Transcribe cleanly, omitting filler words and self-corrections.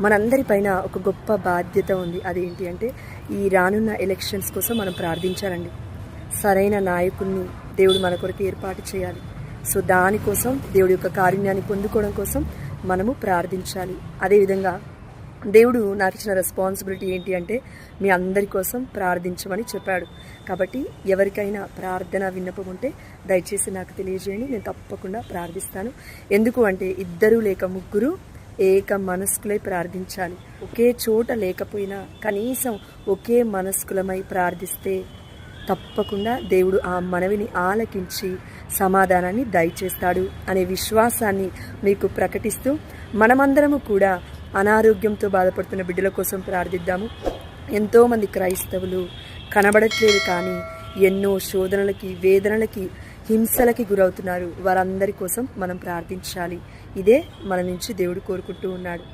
మనందరిపైన ఒక గొప్ప బాధ్యత ఉంది. అదేంటి అంటే ఈ రానున్న ఎలక్షన్స్ కోసం మనం ప్రార్థించాలండి. సరైన నాయకుడిని దేవుడు మన కొరకు ఏర్పాటు చేయాలి. సో దానికోసం దేవుడి యొక్క కారుణ్యాన్ని పొందుకోవడం కోసం మనము ప్రార్థించాలి. అదేవిధంగా దేవుడు నాకు ఇచ్చిన రెస్పాన్సిబిలిటీ ఏంటి అంటే మీ అందరి కోసం ప్రార్థించమని చెప్పాడు. కాబట్టి ఎవరికైనా ప్రార్థన విన్నపం ఉంటే దయచేసి నాకు తెలియజేయండి, నేను తప్పకుండా ప్రార్థిస్తాను. ఎందుకు అంటే ఇద్దరు లేక ముగ్గురు ఏక మనస్కులై ప్రార్థించాలి. ఒకే చోట లేకపోయినా కనీసం ఒకే మనస్కులమై ప్రార్థిస్తే తప్పకుండా దేవుడు ఆ మనవిని ఆలకించి సమాధానాన్ని దయచేస్తాడు అనే విశ్వాసాన్ని మీకు ప్రకటిస్తూ మనమందరము కూడా అనారోగ్యంతో బాధపడుతున్న బిడ్డల కోసం ప్రార్థిద్దాము. ఎంతోమంది క్రైస్తవులు కనబడట్లేదు, కానీ ఎన్నో శోధనలకి, వేదనలకి, హింసలకి గురవుతున్నారు. వారందరి కోసం మనం ప్రార్థించాలి. ఇదే మన నుంచి దేవుడు కోరుకుంటూ ఉన్నాడు.